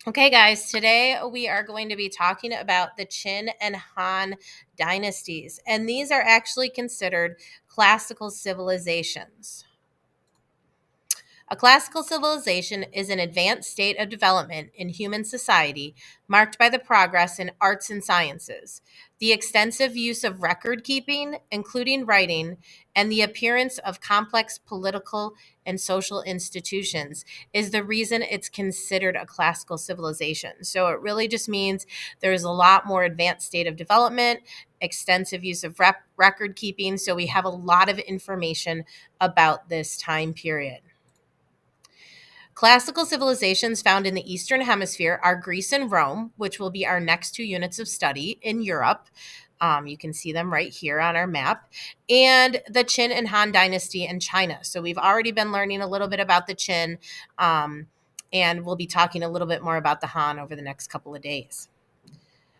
Okay, guys, today we are going to be talking about the Qin and Han dynasties, and these are actually considered classical civilizations. A classical civilization is an advanced state of development in human society marked by the progress in arts and sciences, the extensive use of record keeping, including writing, and the appearance of complex political and social institutions is the reason it's considered a classical civilization. So it really just means there's a lot more advanced state of development, extensive use of record keeping. So we have a lot of information about this time period. Classical civilizations found in the Eastern Hemisphere are Greece and Rome, which will be our next two units of study in Europe. You can see them right here on our map, and the Qin and Han Dynasty in China. So we've already been learning a little bit about the Qin, and we'll be talking a little bit more about the Han over the next couple of days.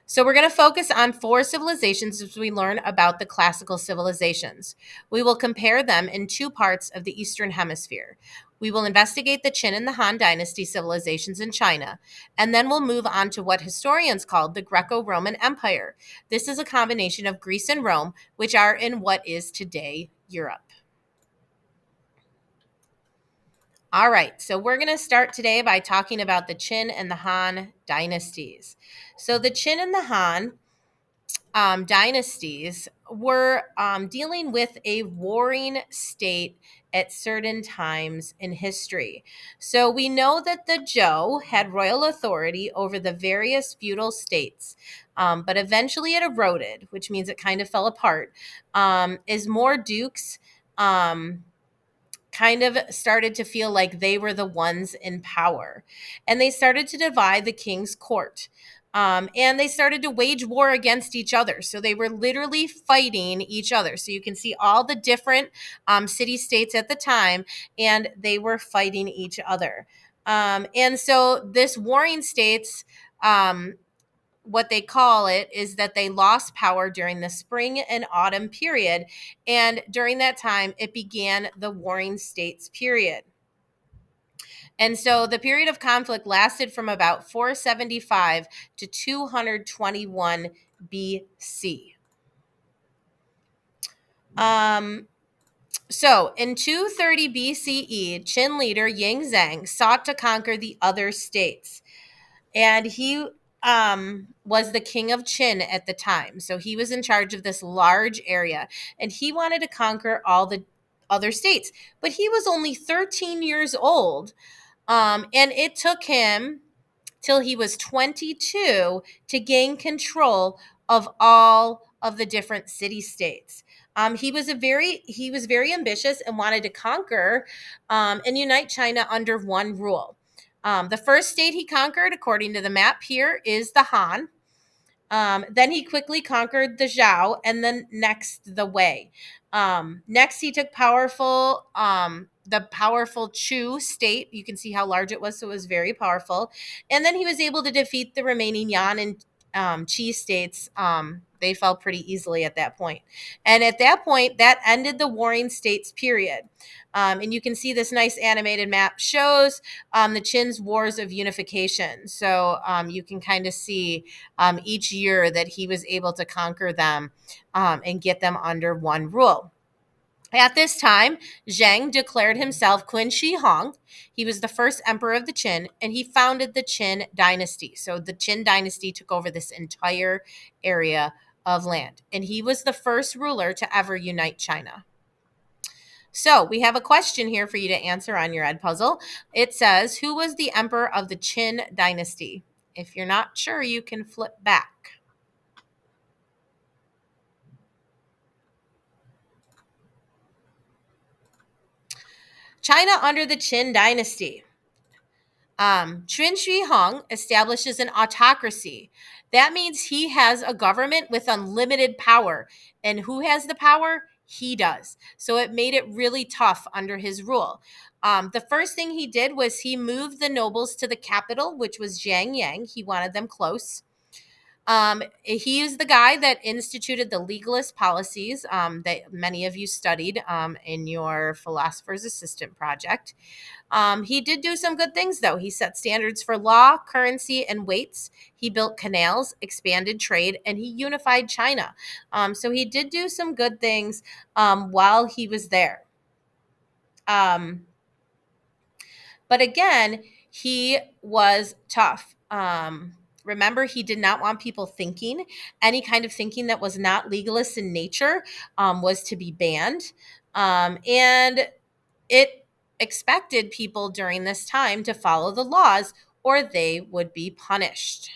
So we're going to focus on four civilizations as we learn about the classical civilizations. We will compare them in two parts of the Eastern Hemisphere. We will investigate the Qin and the Han Dynasty civilizations in China, and then we'll move on to what historians called the Greco-Roman Empire. This is a combination of Greece and Rome, which are in what is today Europe. All right, so we're going to start today by talking about the Qin and the Han dynasties. So the Qin and the Han dynasties were dealing with a warring state at certain times in history. So we know that the Zhou had royal authority over the various feudal states, but eventually it eroded, which means it kind of fell apart, as more dukes kind of started to feel like they were the ones in power. And they started to divide the king's court. And they started to wage war against each other. So they were literally fighting each other. So you can see all the different city states at the time, and they were fighting each other. And so this warring states, what they call it is that they lost power during the spring and autumn period. And during that time, it began the Warring States period. And so the period of conflict lasted from about 475 to 221 BC. So in 230 BCE, Qin leader Ying Zhang sought to conquer the other states. And he was the king of Qin at the time. So he was in charge of this large area, and he wanted to conquer all the other states. But he was only 13 years old, and it took him till he was 22 to gain control of all of the different city states. He was very ambitious and wanted to conquer and unite China under one rule. The first state he conquered, according to the map here, is the Han. Then he quickly conquered the Zhao, and then next the Wei. Next, he took the powerful Chu state. You can see how large it was, so it was very powerful. And then he was able to defeat the remaining Yan and Qi states. They fell pretty easily at that point. And at that point, that ended the Warring States period. And you can see this nice animated map shows the Qin's wars of unification. So you can kind of see each year that he was able to conquer them and get them under one rule. At this time, Zhang declared himself Qin Shi Huang. He was the first emperor of the Qin, and he founded the Qin dynasty. So the Qin dynasty took over this entire area of land, and he was the first ruler to ever unite China. So we have a question here for you to answer on your Edpuzzle. It says, who was the emperor of the Qin dynasty? If you're not sure, you can flip back. China under the Qin dynasty. Qin Shi Huang establishes an autocracy. That means he has a government with unlimited power. And who has the power? He does. So it made it really tough under his rule. The first thing he did was he moved the nobles to the capital, which was Jiangyang. He wanted them close. He is the guy that instituted the legalist policies that many of you studied in your philosopher's assistant project. He did do some good things, though. He set standards for law, currency, and weights. He built canals, expanded trade, and he unified China. So he did do some good things while he was there. Um, but again, he was tough. Remember, he did not want people thinking. Any kind of thinking that was not legalist in nature was to be banned. And it expected people during this time to follow the laws or they would be punished.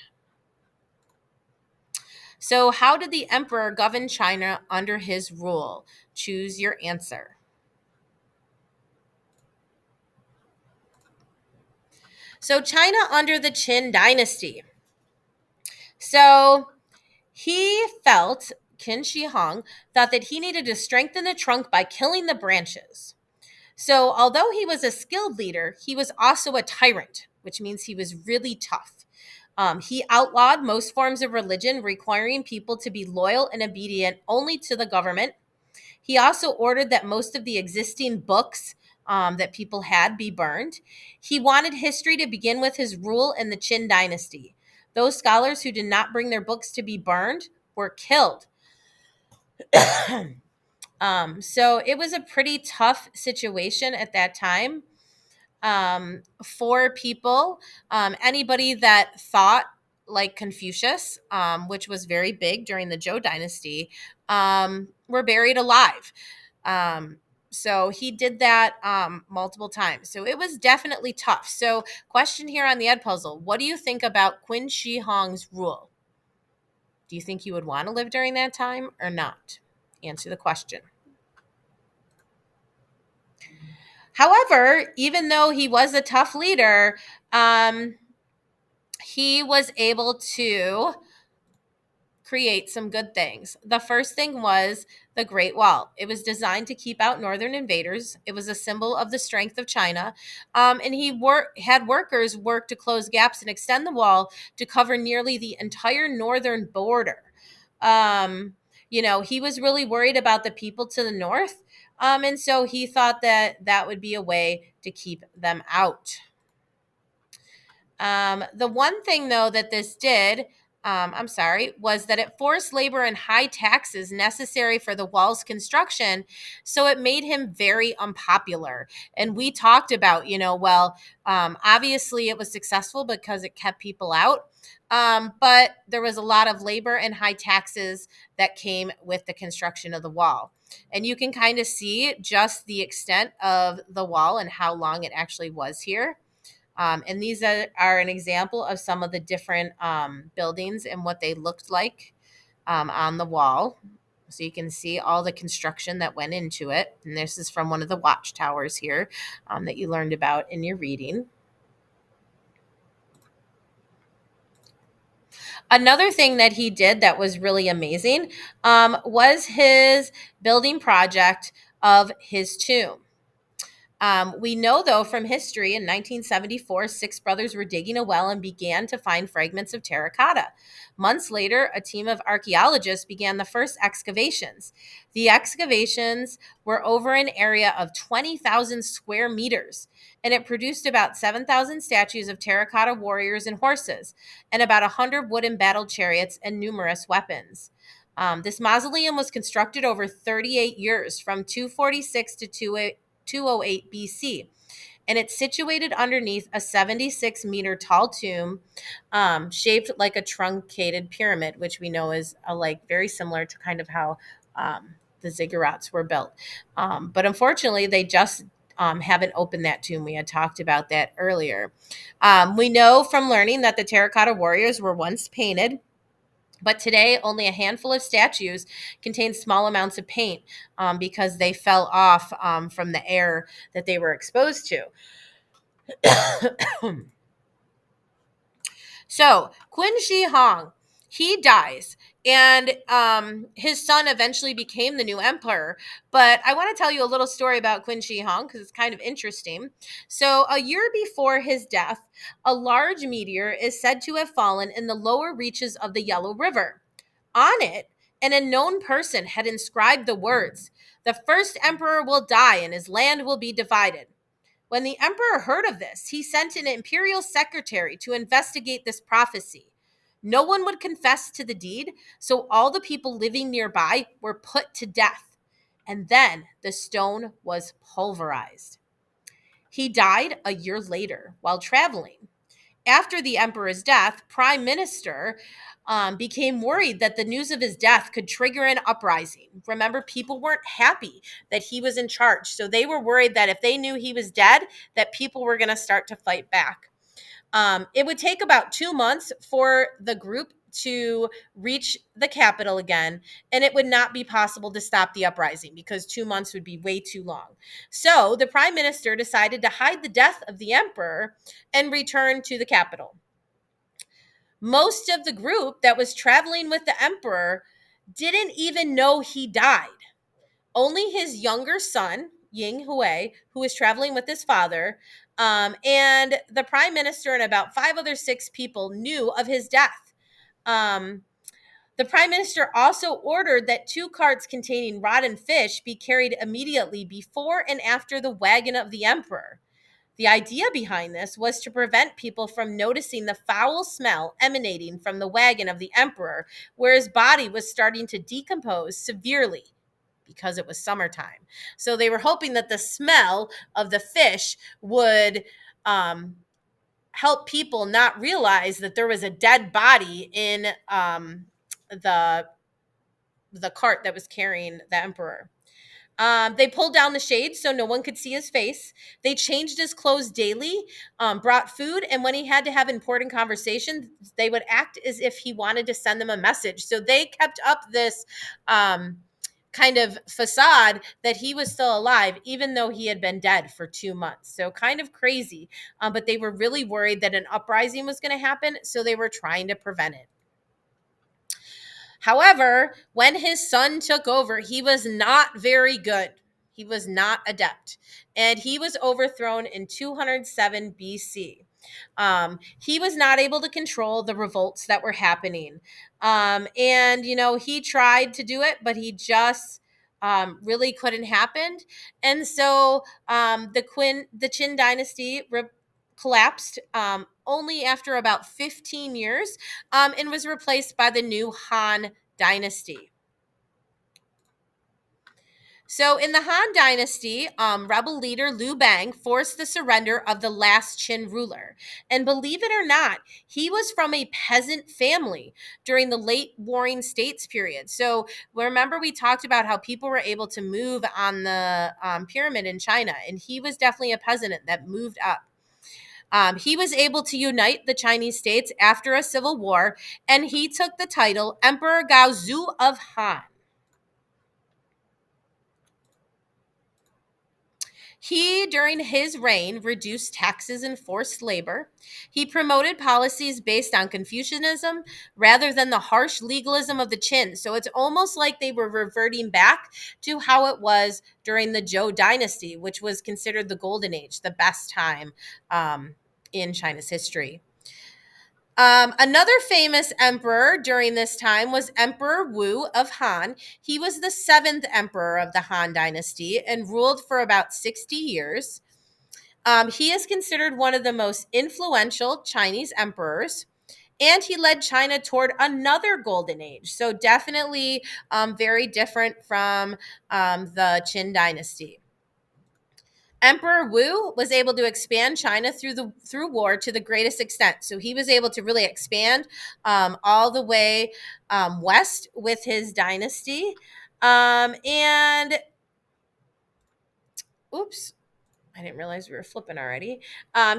So, how did the emperor govern China under his rule? Choose your answer. So, China under the Qin dynasty. So, he felt, Qin Shi Huang thought that he needed to strengthen the trunk by killing the branches. So, although he was a skilled leader, he was also a tyrant, which means he was really tough. He outlawed most forms of religion, requiring people to be loyal and obedient only to the government. He also ordered that most of the existing books that people had be burned. He wanted history to begin with his rule in the Qin dynasty. Those scholars who did not bring their books to be burned were killed. So it was a pretty tough situation at that time for people. Anybody that thought like Confucius, which was very big during the Zhou dynasty, were buried alive. So he did that multiple times. So it was definitely tough. So, question here on the Ed Puzzle: what do you think about Qin Shi Huang's rule? Do you think you would want to live during that time or not? Answer the question. However, even though he was a tough leader, he was able to create some good things. The first thing was the Great Wall. It was designed to keep out northern invaders. It was a symbol of the strength of China. And he had workers work to close gaps and extend the wall to cover nearly the entire northern border. Um, he was really worried about the people to the north. And so he thought that that would be a way to keep them out. The one thing, though, that this did, was that it forced labor and high taxes necessary for the wall's construction. So it made him very unpopular. And we talked about, obviously it was successful because it kept people out. But there was a lot of labor and high taxes that came with the construction of the wall. And you can kind of see just the extent of the wall and how long it actually was here. And these are an example of some of the different buildings and what they looked like on the wall. So you can see all the construction that went into it. And this is from one of the watchtowers here that you learned about in your reading. Another thing that he did that was really amazing was his building project of his tomb. We know, though, from history in 1974, six brothers were digging a well and began to find fragments of terracotta. Months later, a team of archaeologists began the first excavations. The excavations were over an area of 20,000 square meters, and it produced about 7,000 statues of terracotta warriors and horses, and about 100 wooden battle chariots and numerous weapons. This mausoleum was constructed over 38 years, from 246 to 208 BC, and it's situated underneath a 76-meter tall tomb shaped like a truncated pyramid, which we know is very similar to kind of how the ziggurats were built. But unfortunately, they just haven't opened that tomb. We had talked about that earlier. We know from learning that the terracotta warriors were once painted. But today, only a handful of statues contain small amounts of paint because they fell off from the air that they were exposed to. So, Qin Shi Huang, He dies, and his son eventually became the new emperor. But I want to tell you a little story about Qin Shi Huang because it's kind of interesting. So, a year before his death, a large meteor is said to have fallen in the lower reaches of the Yellow River. On it, an unknown person had inscribed the words, "The first emperor will die and his land will be divided." When the emperor heard of this, he sent an imperial secretary to investigate this prophecy. No one would confess to the deed, so all the people living nearby were put to death. And then the stone was pulverized. He died a year later while traveling. After the emperor's death, Prime Minister became worried that the news of his death could trigger an uprising. Remember, people weren't happy that he was in charge, so they were worried that if they knew he was dead, that people were going to start to fight back. It would take about 2 months for the group to reach the capital again, and it would not be possible to stop the uprising because 2 months would be way too long. So the prime minister decided to hide the death of the emperor and return to the capital. Most of the group that was traveling with the emperor didn't even know he died. Only his younger son, Ying Hui, who was traveling with his father, and the prime minister and about five other six people knew of his death. Um, the prime minister also ordered that 2 carts containing rotten fish be carried immediately before and after the wagon of the emperor. The idea behind this was to prevent people from noticing the foul smell emanating from the wagon of the emperor, where his body was starting to decompose severely because it was summertime. So they were hoping that the smell of the fish would help people not realize that there was a dead body in the the cart that was carrying the emperor. They pulled down the shades so no one could see his face. They changed his clothes daily, brought food, and when he had to have important conversations, they would act as if he wanted to send them a message. So they kept up this kind of facade that he was still alive, even though he had been dead for 2 months. So kind of crazy. But they were really worried that an uprising was going to happen, so they were trying to prevent it. However, when his son took over, he was not very good. He was not adept. And he was overthrown in 207 BC. He was not able to control the revolts that were happening. And, he tried to do it, but he just really couldn't happen. And so the Qin dynasty collapsed only after about 15 years and was replaced by the new Han Dynasty. So, in the Han Dynasty, rebel leader Liu Bang forced the surrender of the last Qin ruler. And believe it or not, he was from a peasant family during the late Warring States period. So, remember, we talked about how people were able to move on the pyramid in China, and he was definitely a peasant that moved up. He was able to unite the Chinese states after a civil war, and he took the title Emperor Gaozu of Han. He, during his reign, reduced taxes and forced labor. He promoted policies based on Confucianism rather than the harsh legalism of the Qin. So it's almost like they were reverting back to how it was during the Zhou dynasty, which was considered the golden age, the best time in China's history. Another famous emperor during this time was Emperor Wu of Han. He was the seventh emperor of the Han dynasty and ruled for about 60 years. He is considered one of the most influential Chinese emperors, and he led China toward another golden age. So definitely very different from the Qin dynasty. Emperor Wu was able to expand China through war to the greatest extent. So he was able to really expand all the way west with his dynasty. And oops, I didn't realize we were flipping already.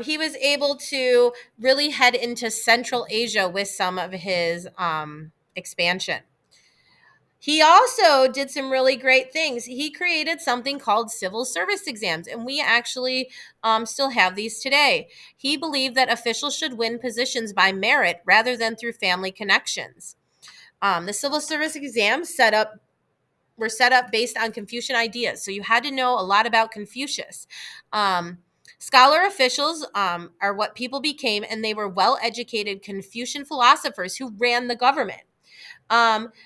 He was able to really head into Central Asia with some of his expansion. He also did some really great things. He created something called civil service exams, and we actually still have these today. He believed that officials should win positions by merit rather than through family connections. The civil service exams were set up based on Confucian ideas. So you had to know a lot about Confucius. Um, Scholar officials are what people became, and they were well educated Confucian philosophers who ran the government.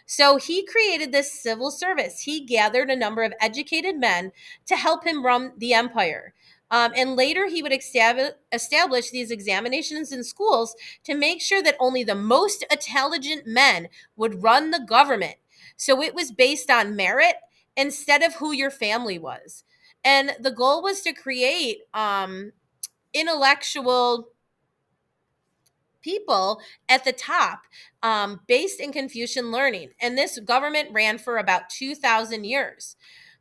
So he created this civil service. He gathered a number of educated men to help him run the empire. And later, he would establish these examinations in schools to make sure that only the most intelligent men would run the government. So it was based on merit instead of who your family was. And the goal was to create intellectual people at the top, based in Confucian learning. And this government ran for about 2,000 years.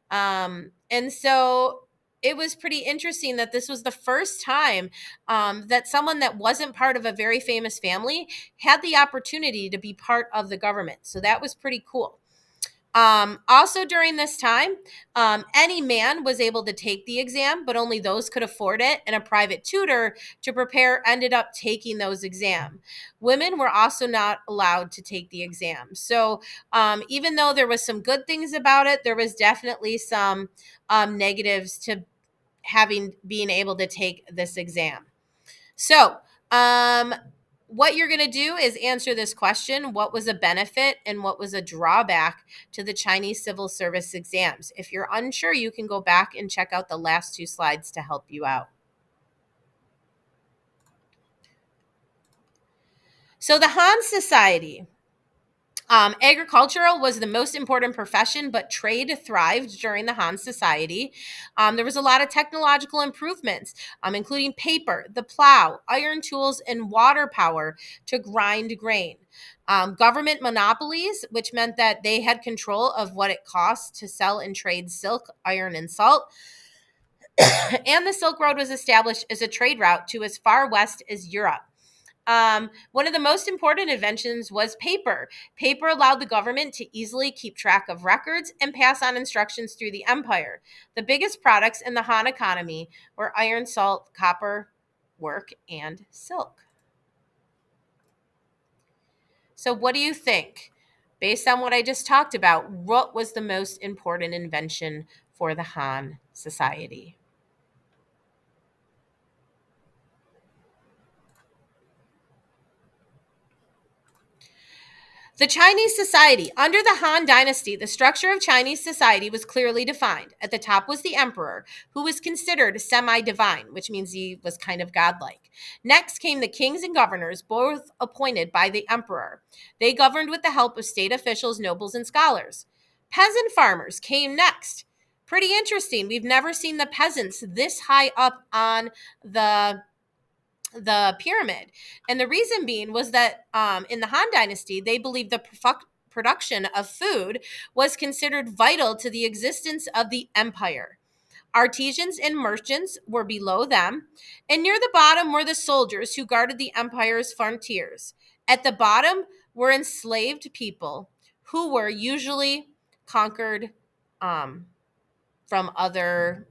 And so it was pretty interesting that this was the first time that someone that wasn't part of a very famous family had the opportunity to be part of the government. So that was pretty cool. Also, during this time, any man was able to take the exam, but only those could afford it. And a private tutor to prepare ended up taking those exams. Women were also not allowed to take the exam. So, even though there was some good things about it, there was definitely some negatives to being able to take this exam. So, what you're going to do is answer this question: what was a benefit and what was a drawback to the Chinese civil service exams? If you're unsure, you can go back and check out the last two slides to help you out. So, the Han Society. Agricultural was the most important profession, but trade thrived during the Han Society. There was a lot of technological improvements, including paper, the plow, iron tools, and water power to grind grain. Government monopolies, which meant that they had control of what it cost to sell and trade silk, iron, and salt. And the Silk Road was established as a trade route to as far west as Europe. One of the most important inventions was paper. Paper allowed the government to easily keep track of records and pass on instructions through the empire. The biggest products in the Han economy were iron, salt, copper, work, and silk. So, what do you think? Based on what I just talked about, what was the most important invention for the Han society? The Chinese society. Under the Han Dynasty, the structure of Chinese society was clearly defined. At the top was the emperor, who was considered semi divine, which means he was kind of godlike. Next came the kings and governors, both appointed by the emperor. They governed with the help of state officials, nobles, and scholars. Peasant farmers came next. Pretty interesting. We've never seen the peasants this high up on the pyramid. And the reason being was that in the Han Dynasty, they believed the production of food was considered vital to the existence of the empire. Artisans and merchants were below them, and near the bottom were the soldiers who guarded the empire's frontiers. At the bottom were enslaved people who were usually conquered um, from other,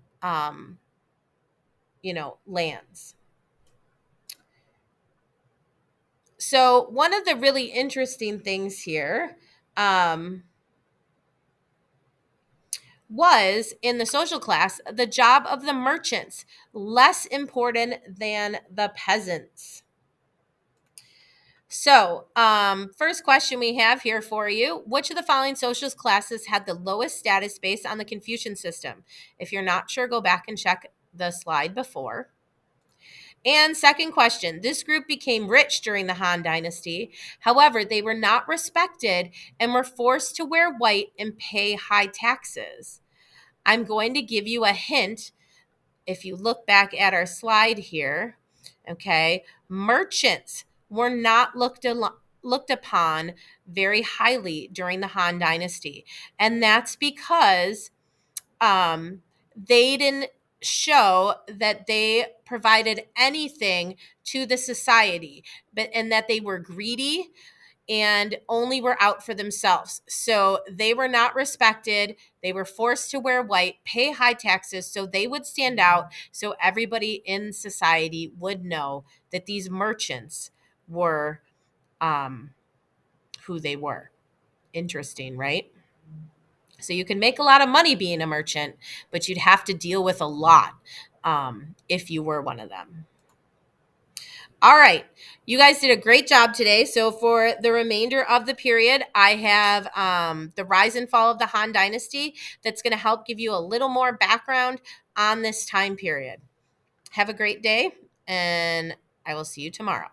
lands. So, one of the really interesting things here um, was in the social class, the job of the merchants, less important than the peasants. So, first question we have here for you: which of the following social classes had the lowest status based on the Confucian system? If you're not sure, go back and check the slide before. And second question: this group became rich during the Han Dynasty. However, they were not respected and were forced to wear white and pay high taxes. I'm going to give you a hint if you look back at our slide here. Okay, merchants were not looked upon very highly during the Han Dynasty, and that's because they didn't show that they provided anything to the society, and that they were greedy and only were out for themselves. So they were not respected. They were forced to wear white, pay high taxes so they would stand out, so everybody in society would know that these merchants were who they were. Interesting, right? So you can make a lot of money being a merchant, but you'd have to deal with a lot if you were one of them. All right. You guys did a great job today. So for the remainder of the period, I have the rise and fall of the Han Dynasty that's going to help give you a little more background on this time period. Have a great day, and I will see you tomorrow.